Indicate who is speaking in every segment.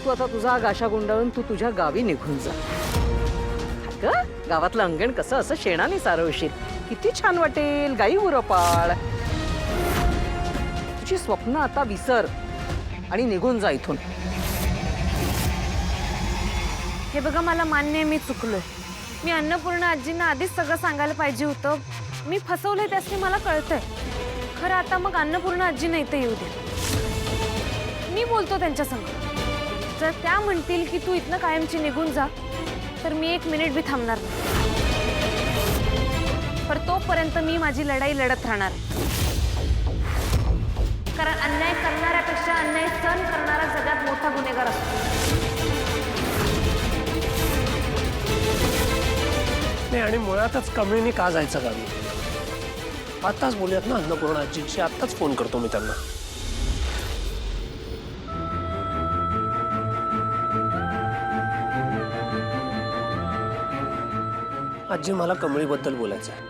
Speaker 1: तू आता तुझा गाशा गुंडाळून तू तुझ्या गावी निघून जा. अगं, गावातलं अंगण कसं असं शेणाने सारवशील, किती छान वाटेल. गाई उरपाळ. तुझी स्वप्न आता विसर आणि निघून जा इथून.
Speaker 2: हे बघा, मला मान्य आहे मी चुकलोय. मी अन्नपूर्णा आजींना आधीच सगळं सांगायला पाहिजे होतं. मी फसवलंय त्यासनी मला कळतंय. खरं आता मग अन्नपूर्णा आजींना इथे येऊ दे. मी बोलतो त्यांच्या संग. जर त्या म्हणतील की तू इथनं कायमची निघून जा, तर मी 1 मिनिट बी थांबणार नाही. पण तोपर्यंत मी माझी लढाई लढत राहणार. कारण अन्याय करणाऱ्यापेक्षा अन्याय सहन करणारा सगळ्यात मोठा गुन्हेगार असतो.
Speaker 3: नाही, आणि मुळातच कमळीने का जायचं गावी? आत्ताच बोलूयात ना अन्नपूर्णा आजींशी. आत्ताच फोन करतो मी त्यांना. आजी, मला कमळीबद्दल बोलायचं आहे.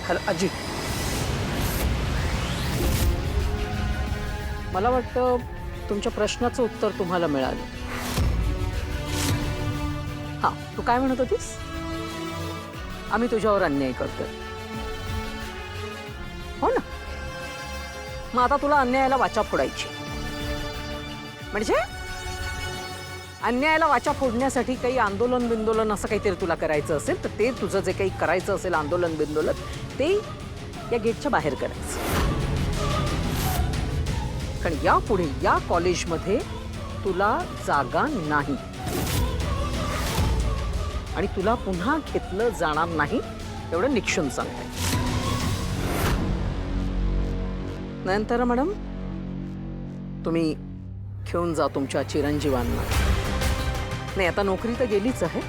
Speaker 3: हॅलो आजी.
Speaker 1: मला वाटतं तुमच्या प्रश्नाचं उत्तर तुम्हाला मिळालं. हा, तू काय म्हणत होतीस? आम्ही तुझ्यावर अन्याय करतोय, हो ना? मग आता तुला अन्यायाला वाचा फोडायची. म्हणजे अन्यायाला वाचा फोडण्यासाठी काही आंदोलन बिंदोलन असं काहीतरी तुला करायचं असेल तर ते तुझं जे काही करायचं असेल आंदोलन बिंदोलन ते या गेटच्या बाहेर करायचं. कारण यापुढे या कॉलेजमध्ये तुला जागा नाही आणि तुला पुन्हा घेतलं जाणार नाही, एवढं निक्षून सांगते. नयनतारा मॅडम, तुम्ही घेऊन जा तुमच्या चिरंजीवांना. नाही, आता नोकरी तर गेलीच आहे.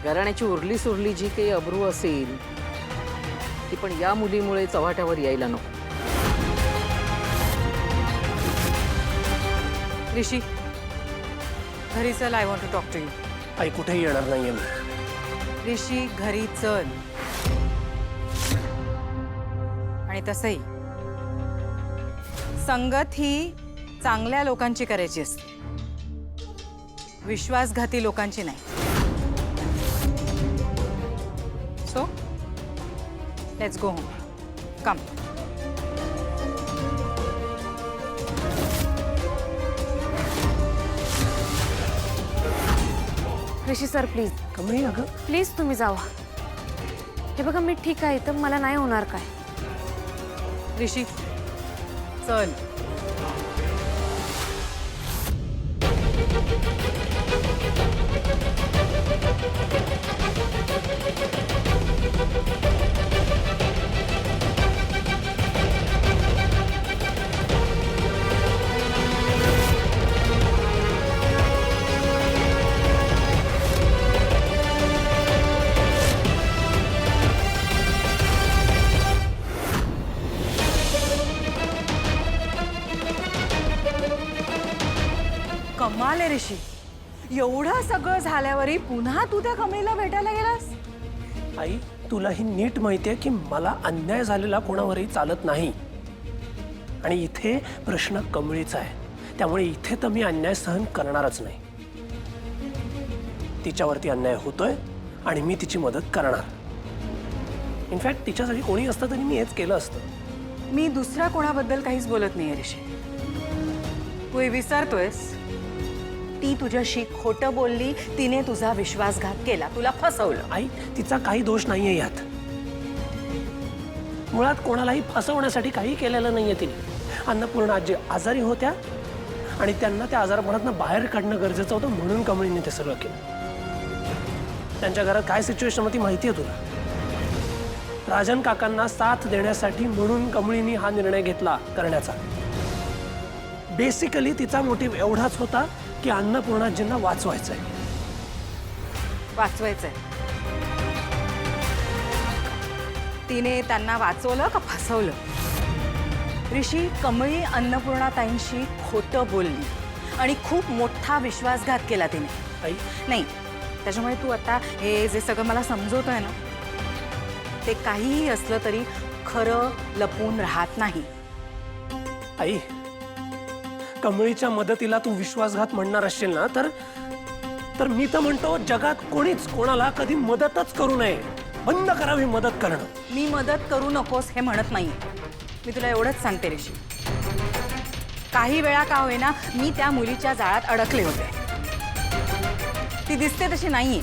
Speaker 1: घराण्याची उरली सुरली जी काही अब्रू असेल ती पण या मुलीमुळे चव्हाट्यावर यायला नको.
Speaker 4: ऋषी, घरी चल. I want to talk to you.
Speaker 3: आई, कुठेही येणार नाहीये मी.
Speaker 4: ऋषी, घरी चल. आणि तसंही संगत ही चांगल्या लोकांची करायची असते, विश्वासघाती लोकांची नाही. So let's go home. Come.
Speaker 2: Rishi sir, please
Speaker 3: Kamli, अगं
Speaker 2: प्लीज तुम्ही जावा. हे बघा, मी ठीक आहे तर मला नाही होणार काय.
Speaker 4: ऋषी, चल. कमाल आहे ऋषी. एवढं सगळं झाल्यावरही पुन्हा तू त्या कमळीला भेटायला गेलास?
Speaker 3: आई, तुलाही नीट माहितीये की मला अन्याय झालेला कोणावरही चालत नाही. आणि इथे प्रश्न कमळीचा आहे, त्यामुळे इथे तर मी अन्याय सहन करणारच नाही. तिच्यावरती अन्याय होतोय आणि मी तिची मदत करणार. इनफॅक्ट तिच्यासाठी कोणी असतं तरी मी हेच केलं असतं.
Speaker 4: मी दुसऱ्या कोणाबद्दल काहीच बोलत नाहीये ऋषी. तू हे विसरतोयस. ती तुझ्याशी खोटं बोलली, तिने तुझा विश्वासघात केला, तुला फसवलं.
Speaker 3: आई, तिचा काही दोष नाहीये यात. मुळात कोणालाही फसवण्यासाठी काही केलेलं नाहीये तिने. अन्नपूर्णा आजी आजारी होत्या आणि त्यांना त्या आजारपणातनं बाहेर काढणं गरजेचं होतं, म्हणून कमळीने ते सगळं केलं. त्यांच्या घरात काय सिच्युएशन होती माहिती आहे तुला? राजन काकांना साथ देण्यासाठी म्हणून कमळीने हा निर्णय घेतला करण्याचा. बेसिकली तिचा मोटिव्ह एवढाच होता की अन्नपूर्णाजींना वाचवायचंय.
Speaker 4: वाचवायचंय. तिने त्यांना वाचवलं का फसवलं? ऋषी, कमळी अन्नपूर्णाताईंशी खोटं बोलली आणि खूप मोठा विश्वासघात केला तिने.
Speaker 3: आई
Speaker 4: नाही, त्याच्यामुळे तू आता हे जे सगळं मला समजवतोय ना, ते काहीही असलं तरी खरं लपून राहत नाही.
Speaker 3: आई, कमळीच्या मदतीला तू विश्वासघात म्हणणार असशील ना, तर मी तर म्हणतो जगात कोणीच कोणाला कधी मदतच करू नये. बंद करावी मदत करणं.
Speaker 4: मी मदत करू नकोस हे म्हणत नाहीये. मी तुला एवढंच सांगते ऋषी, काही वेळा का होईना मी त्या मुलीच्या जाळ्यात अडकले होते. ती दिसते तशी नाहीये.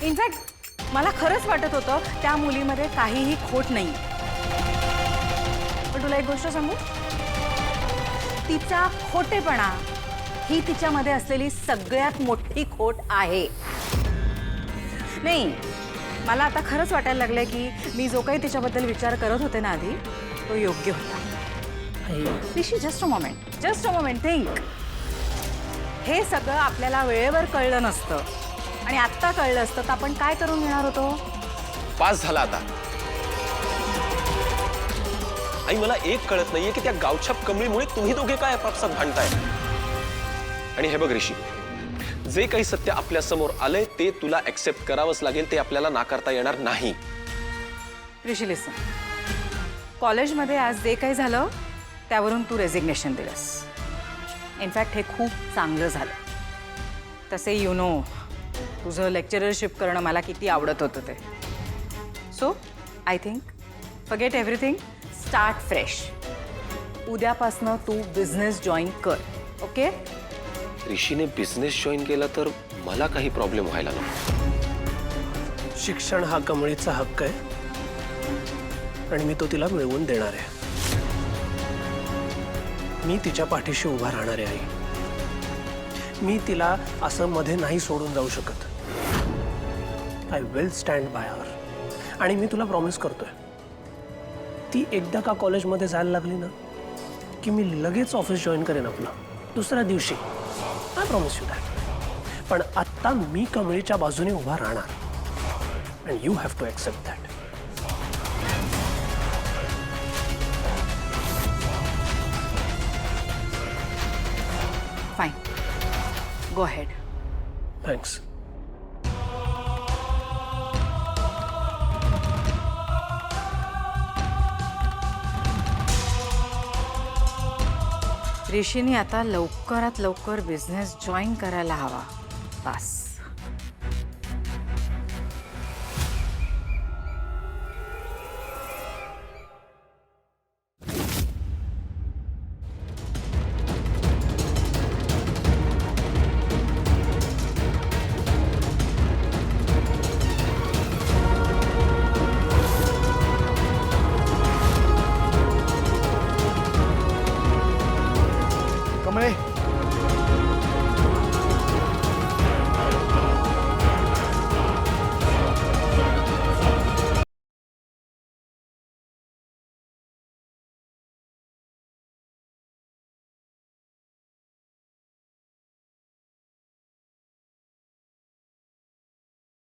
Speaker 4: इनफॅक्ट मला खरंच वाटत होतं त्या मुलीमध्ये काहीही खोट नाही. पण तुला एक गोष्ट सांगू, तिचा खोटेपणा ही तिच्यामध्ये असलेली सगळ्यात मोठी खोट आहे. नाही, मला आता खरंच वाटायला लागलंय की मी जो काही तिच्याबद्दल विचार करत होते ना आधी, तो योग्य होता. ऋषी, जस्ट अ मोमेंट थिंक. हे सगळं आपल्याला वेळेवर कळलं नसतं आणि आत्ता कळलं असतं तर आपण काय करून घेणार होतो?
Speaker 5: पास झाला आता. आई, मला एक कळत नाहीये की त्या गावछाप कमळीमुळे तुम्ही दोघे काय आपापसात भांडताय. आणि हे बघ ऋषी, जे काही सत्य आपल्या समोर आलंय ते तुला ऍक्सेप्ट करावंच लागेल. ते आपल्याला नाकारता येणार नाही.
Speaker 4: ऋषी, लिसन, कॉलेजमध्ये आज जे काही झालं त्यावरून तू रेझिग्नेशन दिलंस. इनफॅक्ट हे खूप चांगलं झालं. तसे यू नो, तुझं लेक्चररशिप करणं मला किती आवडत होतं ते. So I think forget everything, start fresh. उद्यापासनं तू बिझनेस जॉईन कर. ओके?
Speaker 5: ऋषीने बिझनेस जॉईन केला तर मला काही प्रॉब्लेम व्हायला नको.
Speaker 3: शिक्षण हा कमळीचा हक्क आहे आणि मी तो तिला मिळवून देणार आहे. मी तिच्या पाठीशी उभा राहणार आहे आई. मी तिला असं मध्ये नाही सोडून जाऊ शकत. आय विल स्टँड बाय हर. आणि मी तुला प्रॉमिस करतोय, ती एकदा का कॉलेजमध्ये जायला लागली ना की मी लगेच ऑफिस जॉईन करेन आपलं, दुसऱ्या दिवशी. I promise you that. पण आत्ता मी कमळीच्या बाजूने उभा राहणार and you have to accept that.
Speaker 4: Fine, go ahead.
Speaker 3: Thanks.
Speaker 4: ऋषीने आता लवकरात लवकर बिझनेस जॉईन करायला हवा. बस.